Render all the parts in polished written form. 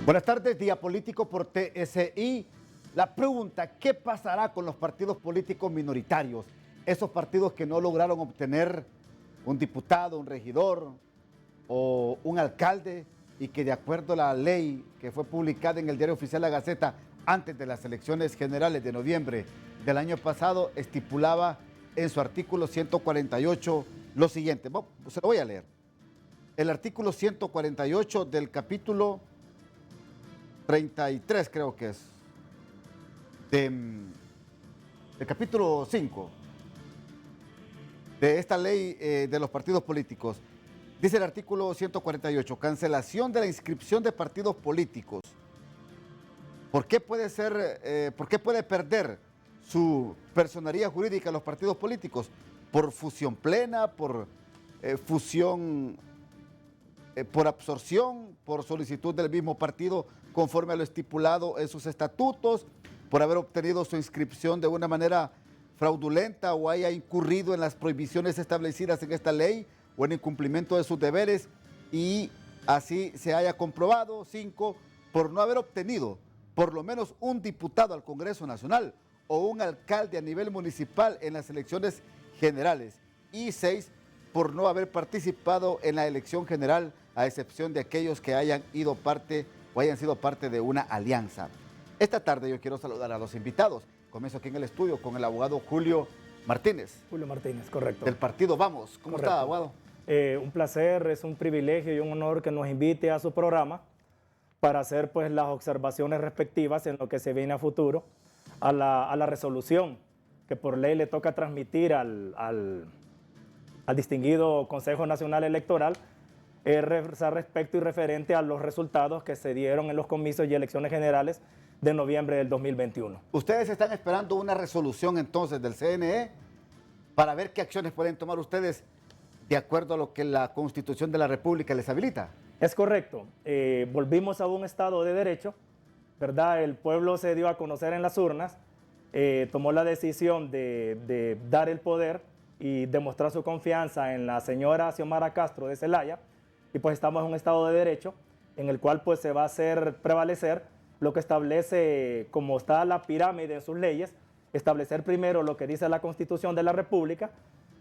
Buenas tardes, Día Político por TSI. La pregunta, ¿qué pasará con los partidos políticos minoritarios? Esos partidos que no lograron obtener un diputado, un regidor o un alcalde y que de acuerdo a la ley que fue publicada en el Diario Oficial La Gaceta antes de las elecciones generales de noviembre del año pasado, estipulaba en su artículo 148 lo siguiente. Bueno, se lo voy a leer. El artículo 148 del capítulo 33, creo que es, del capítulo 5 de esta ley de los partidos políticos. Dice el artículo 148, cancelación de la inscripción de partidos políticos. ¿Por qué puede perder su personería jurídica los partidos políticos? Por fusión plena, por fusión, por absorción, por solicitud del mismo partido conforme a lo estipulado en sus estatutos, por haber obtenido su inscripción de una manera fraudulenta o haya incurrido en las prohibiciones establecidas en esta ley o en incumplimiento de sus deberes y así se haya comprobado. 5, por no haber obtenido por lo menos un diputado al Congreso Nacional o un alcalde a nivel municipal en las elecciones generales. Y 6, por no haber participado en la elección general, a excepción de aquellos que hayan ido parte o hayan sido parte de una alianza. Esta tarde yo quiero saludar a los invitados. Comienzo aquí en el estudio con el abogado Julio Martínez. Julio Martínez, correcto. Del partido Vamos. ¿Cómo está, abogado? Un placer, es un privilegio y un honor que nos invite a su programa para hacer pues las observaciones respectivas en lo que se viene a futuro a la resolución que por ley le toca transmitir al distinguido Consejo Nacional Electoral respecto y referente a los resultados que se dieron en los comicios y elecciones generales de noviembre del 2021. ¿Ustedes están esperando una resolución entonces del CNE para ver qué acciones pueden tomar ustedes de acuerdo a lo que la Constitución de la República les habilita? Es correcto. Volvimos a un Estado de Derecho, ¿verdad? El pueblo se dio a conocer en las urnas, tomó la decisión de dar el poder y demostrar su confianza en la señora Xiomara Castro de Celaya, y pues estamos en un Estado de Derecho en el cual pues se va a hacer prevalecer lo que establece, como está la pirámide en sus leyes, establecer primero lo que dice la Constitución de la República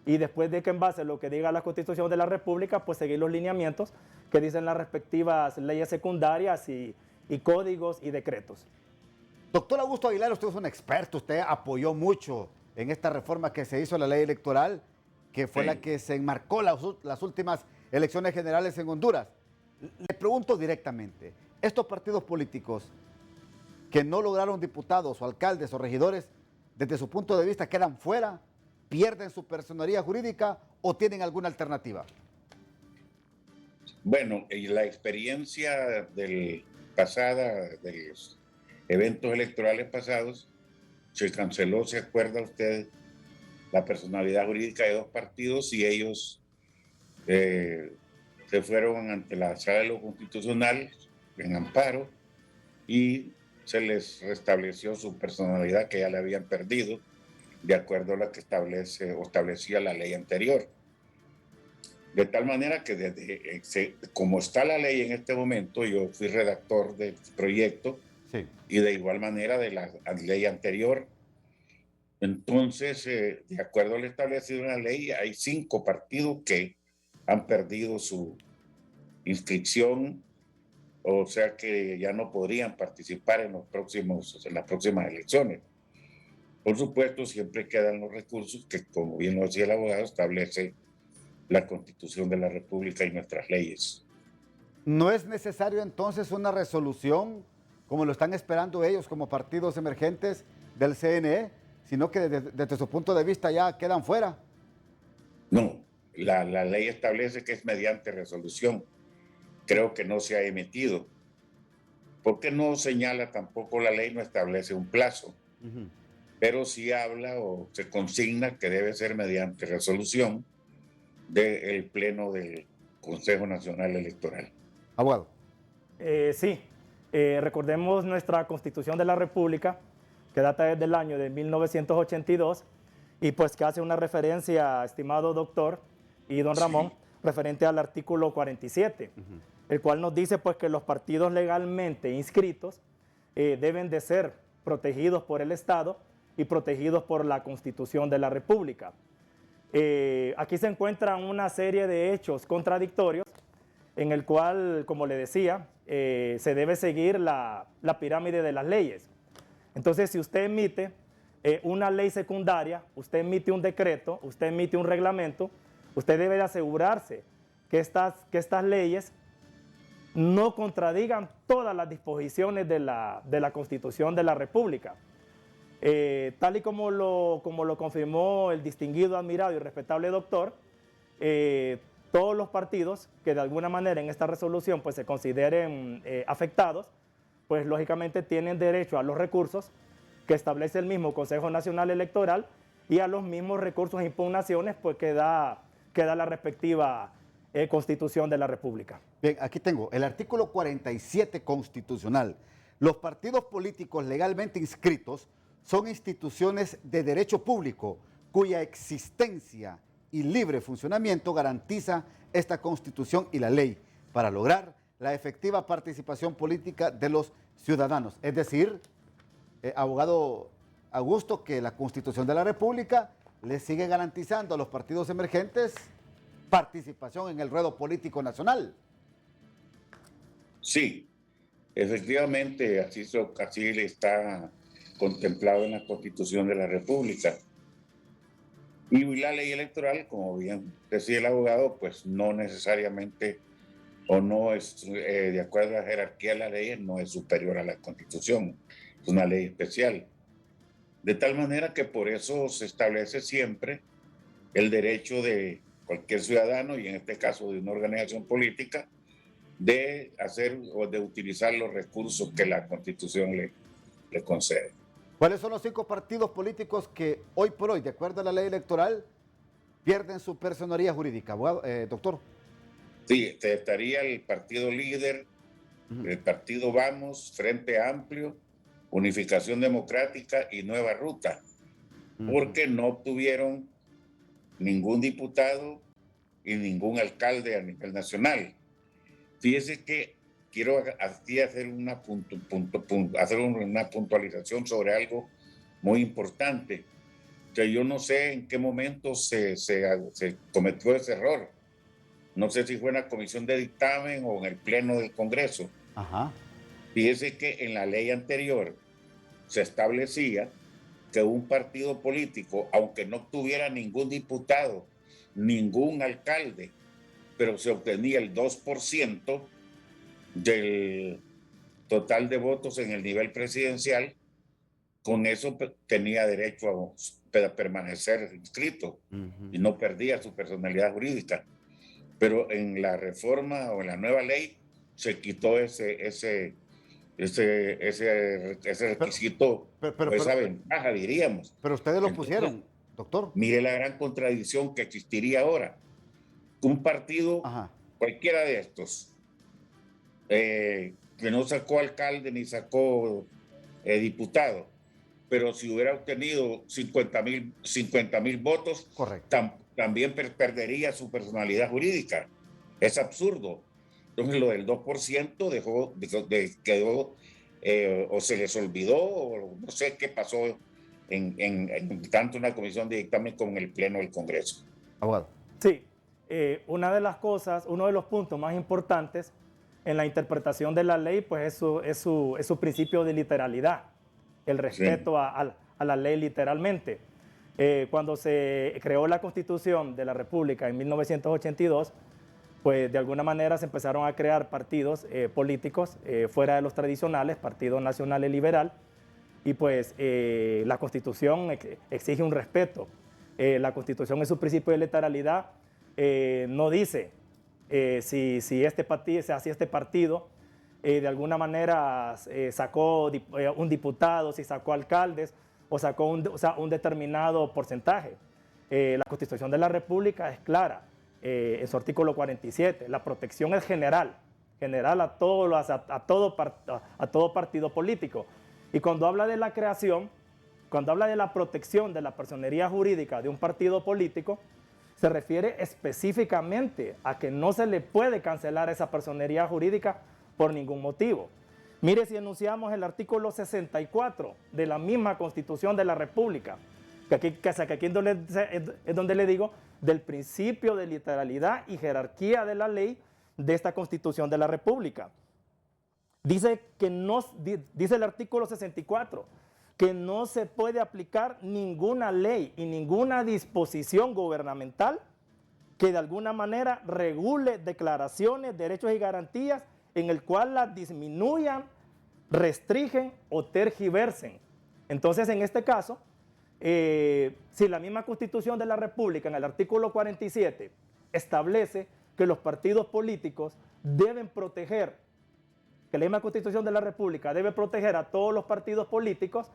y después de que en base a lo que diga la Constitución de la República, pues seguir los lineamientos que dicen las respectivas leyes secundarias y códigos y decretos. Doctor Augusto Aguilar, usted es un experto, usted apoyó mucho en esta reforma que se hizo a la ley electoral, que fue la que se enmarcó las últimas elecciones generales en Honduras. Le pregunto directamente, estos partidos políticos que no lograron diputados o alcaldes o regidores, desde su punto de vista quedan fuera, pierden su personería jurídica o tienen alguna alternativa. Bueno, la experiencia pasada de los eventos electorales pasados, se canceló, ¿se acuerda usted? La personalidad jurídica de dos partidos y ellos se fueron ante la Sala de lo Constitucional en amparo y se les restableció su personalidad que ya le habían perdido de acuerdo a lo que establecía la ley anterior. De tal manera que como está la ley en este momento, yo fui redactor del proyecto, sí, y de igual manera de la ley anterior. Entonces, de acuerdo a lo establecido en la ley, hay 5 partidos que han perdido su inscripción, o sea que ya no podrían participar en las próximas elecciones. Por supuesto, siempre quedan los recursos que, como bien lo decía el abogado, establece la Constitución de la República y nuestras leyes. ¿No es necesario entonces una resolución, como lo están esperando ellos como partidos emergentes del CNE, sino que desde su punto de vista ya quedan fuera? No, la ley establece que es mediante resolución. Creo que no se ha emitido. Porque no señala tampoco la ley, no establece un plazo. Pero sí habla o se consigna que debe ser mediante resolución del Pleno del Consejo Nacional Electoral. Abogado. Sí, recordemos nuestra Constitución de la República, que data desde el año de 1982, y pues que hace una referencia, estimado doctor y don Ramón, sí, referente al artículo 47. el cual nos dice pues que los partidos legalmente inscritos deben de ser protegidos por el Estado y protegidos por la Constitución de la República. Aquí se encuentran una serie de hechos contradictorios en el cual, como le decía, se debe seguir la pirámide de las leyes. Entonces, si usted emite una ley secundaria, usted emite un decreto, usted emite un reglamento, usted debe de asegurarse que estas leyes no contradigan todas las disposiciones de la Constitución de la República. Tal y como lo confirmó el distinguido, admirado y respetable doctor, todos los partidos que de alguna manera en esta resolución pues, se consideren afectados, pues lógicamente tienen derecho a los recursos que establece el mismo Consejo Nacional Electoral y a los mismos recursos e impugnaciones pues, que da la respectiva Constitución de la República. Bien, aquí tengo el artículo 47 constitucional. Los partidos políticos legalmente inscritos son instituciones de derecho público cuya existencia y libre funcionamiento garantiza esta Constitución y la ley para lograr la efectiva participación política de los ciudadanos. Es decir, abogado Augusto, que la Constitución de la República le sigue garantizando a los partidos emergentes participación en el ruedo político nacional. Sí, efectivamente, así está contemplado en la Constitución de la República. Y la ley electoral, como bien decía el abogado, pues no necesariamente o no es, de acuerdo a la jerarquía de las leyes, no es superior a la Constitución. Es una ley especial. De tal manera que por eso se establece siempre el derecho de cualquier ciudadano, y en este caso de una organización política, de hacer o de utilizar los recursos que la Constitución le concede. ¿Cuáles son los 5 partidos políticos que hoy por hoy, de acuerdo a la ley electoral, pierden su personería jurídica, abogado, doctor? Sí, estaría el partido líder, el partido Vamos, Frente Amplio, Unificación Democrática y Nueva Ruta, porque no obtuvieron ningún diputado y ningún alcalde a nivel nacional. Fíjese que quiero aquí hacer una puntualización sobre algo muy importante, que yo no sé en qué momento se cometió ese error. No sé si fue en la comisión de dictamen o en el pleno del Congreso. Ajá. Fíjese que en la ley anterior se establecía que un partido político, aunque no tuviera ningún diputado, ningún alcalde, pero se obtenía el 2% del total de votos en el nivel presidencial, con eso tenía derecho a permanecer inscrito y no perdía su personalidad jurídica. Pero en la reforma o en la nueva ley se quitó ese requisito, esa ventaja, diríamos. Pero ustedes lo pusieron, doctor. Mire la gran contradicción que existiría ahora. Un partido, cualquiera de estos, que no sacó alcalde ni sacó diputado, pero si hubiera obtenido 50,000 votos, también perdería su personalidad jurídica. Es absurdo. Entonces lo del 2% quedó o se les olvidó, o no sé qué pasó en tanto una comisión de dictamen como en el pleno del Congreso. Abogado. Sí, una de las cosas, uno de los puntos más importantes en la interpretación de la ley, pues es su principio de literalidad, el respeto a la ley literalmente. Cuando se creó la Constitución de la República en 1982, pues de alguna manera se empezaron a crear partidos políticos fuera de los tradicionales, Partido Nacional y Liberal, y pues la Constitución exige un respeto. La Constitución en su principio de literalidad no dice si este partido de alguna manera sacó un diputado, si sacó alcaldes o sacó un determinado porcentaje. La Constitución de la República es clara en su artículo 47. La protección es general a todo partido político. Y cuando habla de la creación, cuando habla de la protección de la personería jurídica de un partido político, se refiere específicamente a que no se le puede cancelar esa personería jurídica por ningún motivo. Mire, si enunciamos el artículo 64 de la misma Constitución de la República, que aquí es donde le digo del principio de literalidad y jerarquía de la ley de esta Constitución de la República. Dice el artículo 64 que no se puede aplicar ninguna ley y ninguna disposición gubernamental que de alguna manera regule declaraciones, derechos y garantías en el cual las disminuyan, restringen o tergiversen. Entonces, en este caso, si la misma Constitución de la República en el artículo 47 establece que los partidos políticos deben proteger, que la misma Constitución de la República debe proteger a todos los partidos políticos,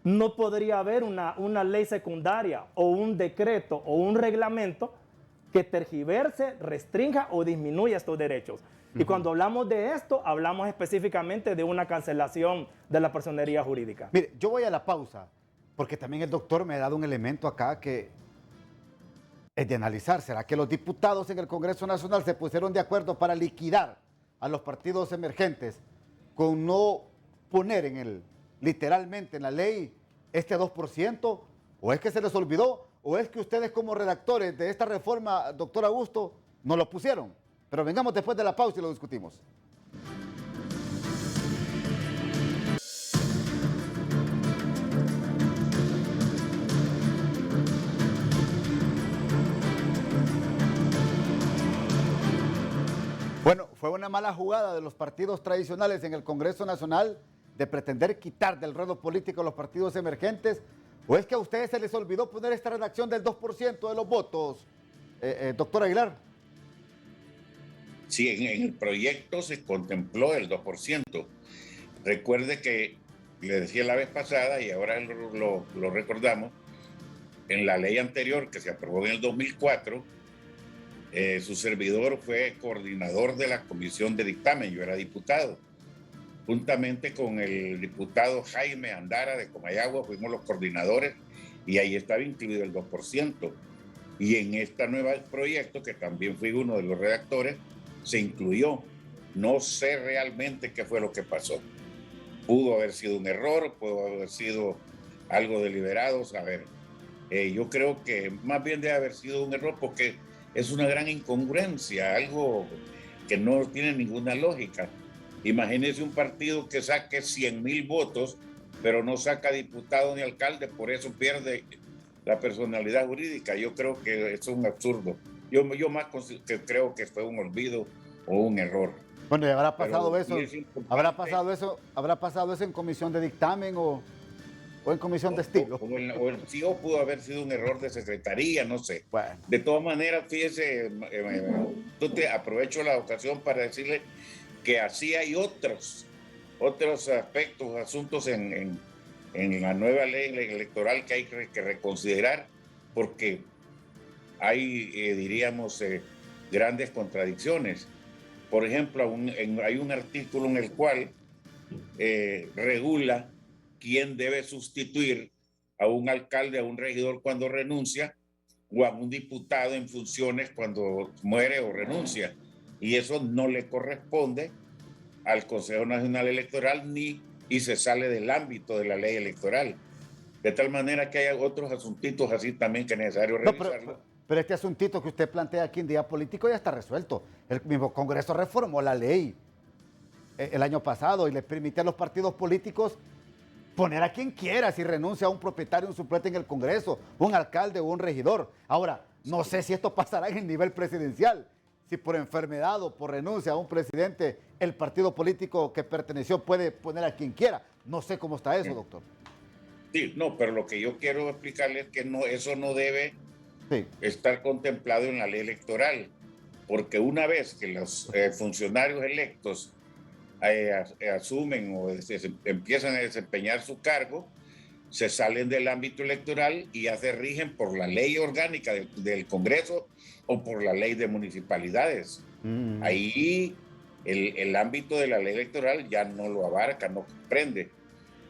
no podría haber una ley secundaria o un decreto o un reglamento que tergiverse, restrinja o disminuya estos derechos. Y cuando hablamos de esto, hablamos específicamente de una cancelación de la personería jurídica. Mire, yo voy a la pausa, porque también el doctor me ha dado un elemento acá que es de analizar. ¿Será que los diputados en el Congreso Nacional se pusieron de acuerdo para liquidar a los partidos emergentes con no poner literalmente en la ley este 2%? ¿O es que se les olvidó? ¿O es que ustedes como redactores de esta reforma, doctor Augusto, no lo pusieron? Pero vengamos después de la pausa y lo discutimos. Bueno, fue una mala jugada de los partidos tradicionales en el Congreso Nacional de pretender quitar del ruedo político a los partidos emergentes. ¿O es que a ustedes se les olvidó poner esta redacción del 2% de los votos, doctor Aguilar? Sí, en el proyecto se contempló el 2%. Recuerde que le decía la vez pasada y ahora lo recordamos, en la ley anterior que se aprobó en el 2004, su servidor fue coordinador de la comisión de dictamen, yo era diputado. Juntamente con el diputado Jaime Andara de Comayagua, fuimos los coordinadores y ahí estaba incluido el 2%. Y en este nuevo proyecto, que también fui uno de los redactores, se incluyó. No sé realmente qué fue lo que pasó. Pudo haber sido un error, pudo haber sido algo deliberado, saber. Yo creo que más bien debe haber sido un error porque es una gran incongruencia, algo que no tiene ninguna lógica. Imagínese un partido que saque 100,000 votos, pero no saca diputado ni alcalde, por eso pierde la personalidad jurídica. Yo creo que es un absurdo. Yo más que creo que fue un olvido o un error. Bueno, ¿y habrá pasado eso? ¿Habrá pasado eso en comisión de dictamen o en comisión de estilo? Sí, o pudo haber sido un error de secretaría, no sé. Bueno. De todas maneras, fíjese, aprovecho la ocasión para decirle que así hay otros aspectos, asuntos en la nueva ley electoral que hay que reconsiderar, porque hay, diríamos, grandes contradicciones. Por ejemplo, hay un artículo en el cual regula quién debe sustituir a un alcalde, a un regidor cuando renuncia, o a un diputado en funciones cuando muere o renuncia. Y eso no le corresponde al Consejo Nacional Electoral y se sale del ámbito de la ley electoral. De tal manera que hay otros asuntitos así también que es necesario revisarlo. Pero este asuntito que usted plantea aquí en Día Político ya está resuelto. El mismo Congreso reformó la ley el año pasado y le permite a los partidos políticos poner a quien quiera si renuncia a un propietario, un suplente en el Congreso, un alcalde o un regidor. Ahora, no sé si esto pasará en el nivel presidencial, si por enfermedad o por renuncia a un presidente el partido político que perteneció puede poner a quien quiera. No sé cómo está eso, doctor. Sí, no, pero lo que yo quiero explicarle es que eso no debe estar contemplado en la ley electoral, porque una vez que los funcionarios electos asumen o empiezan a desempeñar su cargo, se salen del ámbito electoral y ya se rigen por la ley orgánica del Congreso o por la ley de municipalidades. Ahí el ámbito de la ley electoral ya no lo abarca, no comprende.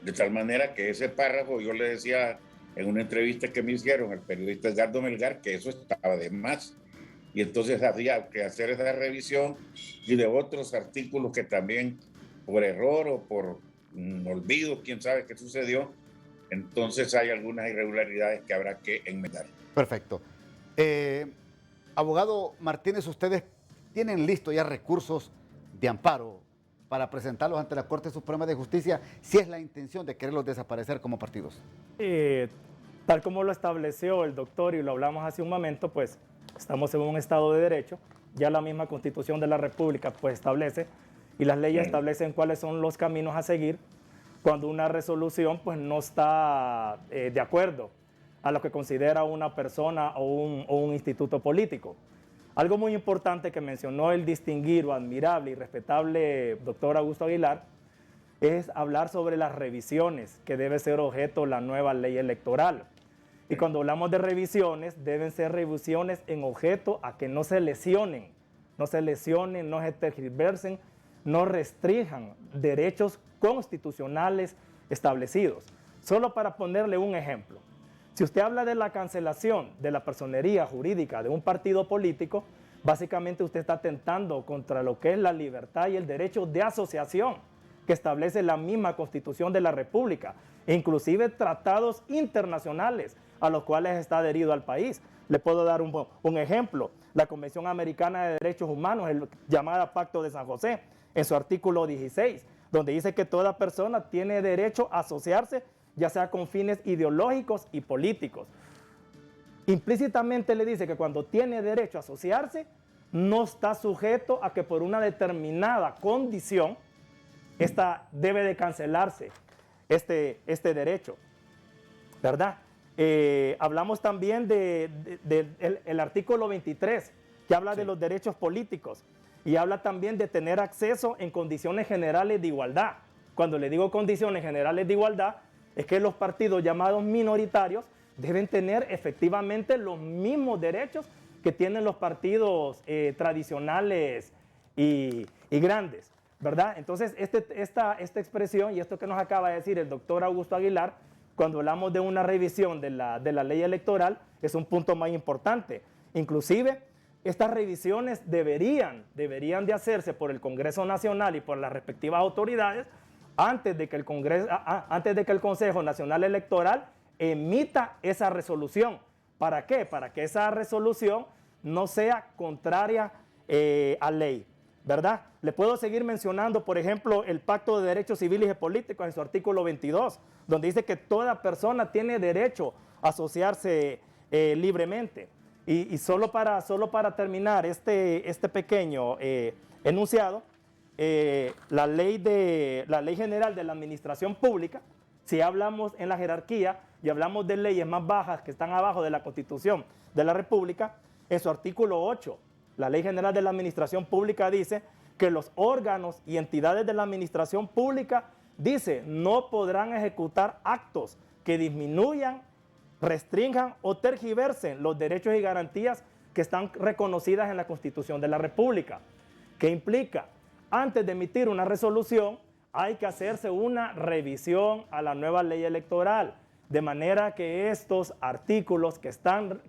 De tal manera que ese párrafo, yo le decía en una entrevista que me hicieron el periodista Edgardo Melgar que eso estaba de más. Y entonces había que hacer esa revisión y de otros artículos que también por error o por olvido, quién sabe qué sucedió, entonces hay algunas irregularidades que habrá que enmendar. Perfecto. Abogado Martínez, ustedes tienen listos ya recursos de amparo para presentarlos ante la Corte Suprema de Justicia si es la intención de quererlos desaparecer como partidos. Tal como lo estableció el doctor y lo hablamos hace un momento, pues estamos en un Estado de Derecho, ya la misma Constitución de la República pues establece y las leyes establecen cuáles son los caminos a seguir cuando una resolución pues no está de acuerdo a lo que considera una persona o un instituto político. Algo muy importante que mencionó el distinguido, admirable y respetable doctor Augusto Aguilar es hablar sobre las revisiones que debe ser objeto la nueva ley electoral. Y cuando hablamos de revisiones, deben ser revisiones en objeto a que no se lesionen, no se tergiversen, no restrinjan derechos constitucionales establecidos. Solo para ponerle un ejemplo, si usted habla de la cancelación de la personería jurídica de un partido político, básicamente usted está atentando contra lo que es la libertad y el derecho de asociación que establece la misma Constitución de la República, e inclusive tratados internacionales a los cuales está adherido al país. Le puedo dar un ejemplo, la Convención Americana de Derechos Humanos, el llamada Pacto de San José, en su artículo 16, donde dice que toda persona tiene derecho a asociarse, ya sea con fines ideológicos y políticos. Implícitamente le dice que cuando tiene derecho a asociarse, no está sujeto a que por una determinada condición, esta debe de cancelarse este derecho, ¿verdad? Hablamos también del artículo 23, que habla de los derechos políticos, y habla también de tener acceso en condiciones generales de igualdad. Cuando le digo condiciones generales de igualdad, es que los partidos llamados minoritarios deben tener efectivamente los mismos derechos que tienen los partidos tradicionales y grandes, ¿verdad? Entonces, esta expresión y esto que nos acaba de decir el doctor Augusto Aguilar, cuando hablamos de una revisión de la ley electoral, es un punto muy importante. Inclusive, estas revisiones deberían de hacerse por el Congreso Nacional y por las respectivas autoridades antes de que el Consejo Nacional Electoral emita esa resolución. ¿Para qué? Para que esa resolución no sea contraria a ley, ¿verdad? Le puedo seguir mencionando, por ejemplo, el Pacto de Derechos Civiles y Políticos en su artículo 22, donde dice que toda persona tiene derecho a asociarse libremente. Y solo para terminar este pequeño enunciado, la ley general de la administración pública, si hablamos en la jerarquía y hablamos de leyes más bajas que están abajo de la Constitución de la República, en su artículo 8, la ley general de la administración pública dice que los órganos y entidades de la administración pública, dice, no podrán ejecutar actos que disminuyan, restrinjan o tergiversen los derechos y garantías que están reconocidas en la Constitución de la República. ¿Qué implica? Antes de emitir una resolución, hay que hacerse una revisión a la nueva ley electoral, de manera que estos artículos que están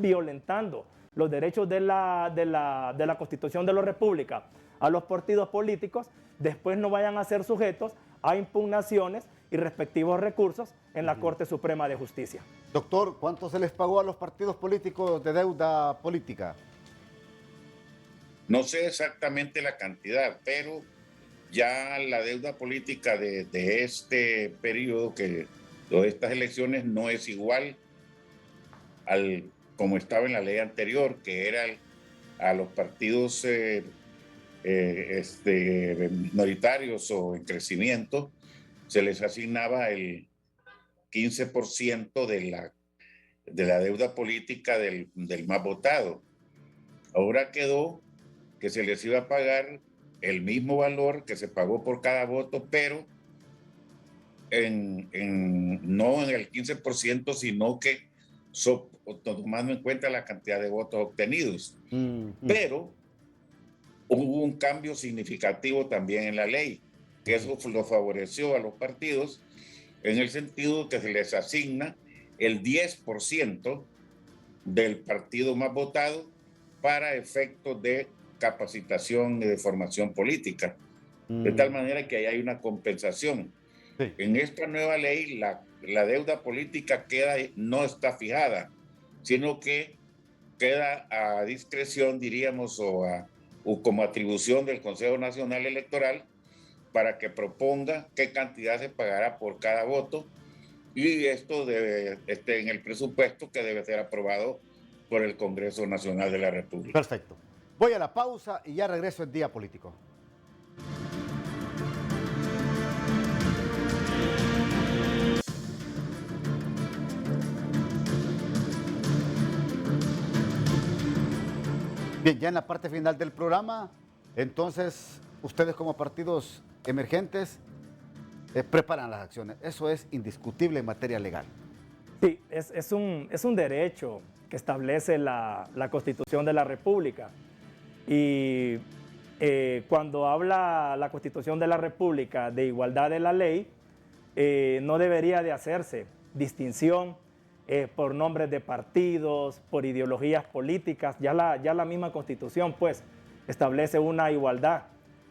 violentando los derechos de la Constitución de la República a los partidos políticos, después no vayan a ser sujetos a impugnaciones y respectivos recursos en la Corte Suprema de Justicia. Doctor, ¿cuánto se les pagó a los partidos políticos de deuda política? No sé exactamente la cantidad, pero ya la deuda política de este periodo, de estas elecciones, no es igual como estaba en la ley anterior, que era a los partidos minoritarios o en crecimiento, se les asignaba el 15% de la deuda política del más votado. Ahora quedó que se les iba a pagar el mismo valor que se pagó por cada voto, pero no en el 15%, sino que tomando en cuenta la cantidad de votos obtenidos. Pero hubo un cambio significativo también en la ley, que eso lo favoreció a los partidos en el sentido que se les asigna el 10% del partido más votado para efectos de capacitación y de formación política. De tal manera que ahí hay una compensación. Sí. En esta nueva ley, la deuda política no está fijada, sino que queda a discreción, diríamos, o como atribución del Consejo Nacional Electoral para que proponga qué cantidad se pagará por cada voto, y esto debe en el presupuesto que debe ser aprobado por el Congreso Nacional de la República. Perfecto. Voy a la pausa y ya regreso en Día Político. Bien, ya en la parte final del programa, entonces ustedes como partidos emergentes preparan las acciones. Eso es indiscutible en materia legal. Sí, es un derecho que establece la Constitución de la República. Y cuando habla la Constitución de la República de igualdad de la ley, no debería de hacerse distinción por nombres de partidos, por ideologías políticas. Ya la misma Constitución pues establece una igualdad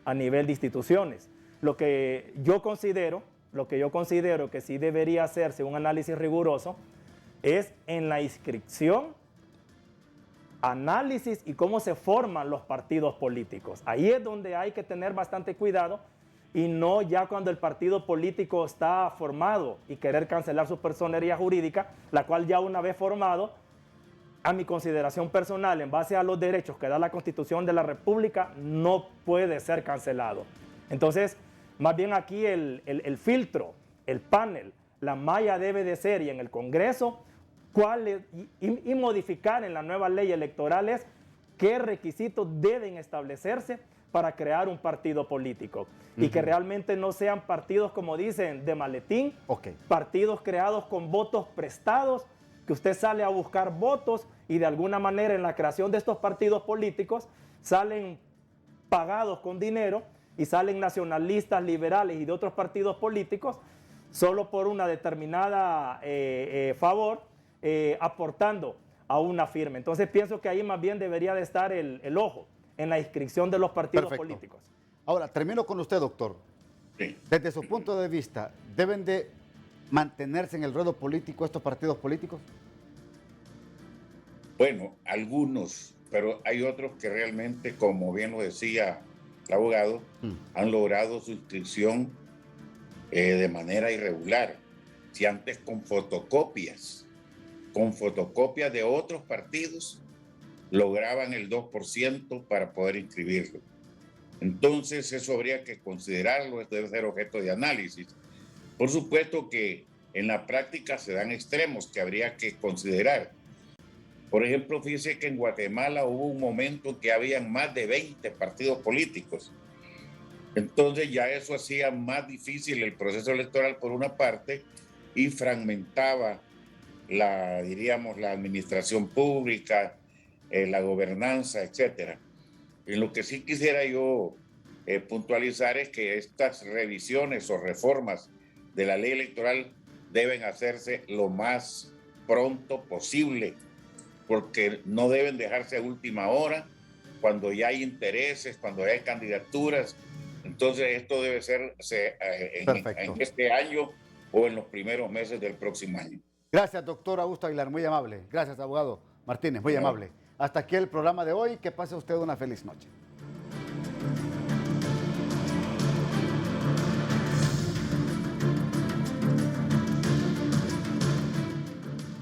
a nivel de instituciones. Lo que yo considero que sí debería hacerse un análisis riguroso es en la inscripción, análisis y cómo se forman los partidos políticos. Ahí es donde hay que tener bastante cuidado, y no ya cuando el partido político está formado y querer cancelar su personería jurídica, la cual ya una vez formado, a mi consideración personal, en base a los derechos que da la Constitución de la República, no puede ser cancelado. Entonces, más bien aquí el filtro, el panel, la malla debe de ser, y en el Congreso, y modificar en la nueva ley electorales qué requisitos deben establecerse para crear un partido político. Y que realmente no sean partidos, como dicen, de maletín, partidos creados con votos prestados, que usted sale a buscar votos y de alguna manera en la creación de estos partidos políticos salen pagados con dinero y salen nacionalistas, liberales y de otros partidos políticos solo por una determinada favor, aportando a una firma. Entonces pienso que ahí más bien debería de estar el ojo en la inscripción de los partidos políticos. Ahora, termino con usted, doctor. Sí. Desde su punto de vista, ¿deben de mantenerse en el ruedo político estos partidos políticos? Bueno, algunos, pero hay otros que realmente, como bien lo decía el abogado, han logrado su inscripción de manera irregular. Si antes con fotocopias de otros partidos, lograban el 2% para poder inscribirlo. Entonces, eso habría que considerarlo, debe ser objeto de análisis. Por supuesto que en la práctica se dan extremos que habría que considerar. Por ejemplo, fíjese que en Guatemala hubo un momento que habían más de 20 partidos políticos. Entonces ya eso hacía más difícil el proceso electoral por una parte y fragmentaba la administración pública, la gobernanza, etcétera. En lo que sí quisiera yo puntualizar es que estas revisiones o reformas de la ley electoral deben hacerse lo más pronto posible, porque no deben dejarse a última hora, cuando ya hay intereses, cuando ya hay candidaturas. Entonces esto debe ser en este año o en los primeros meses del próximo año. Gracias, doctor Augusto Aguilar, muy amable. Gracias, abogado Martínez, muy amable. Hasta aquí el programa de hoy. Que pase usted una feliz noche.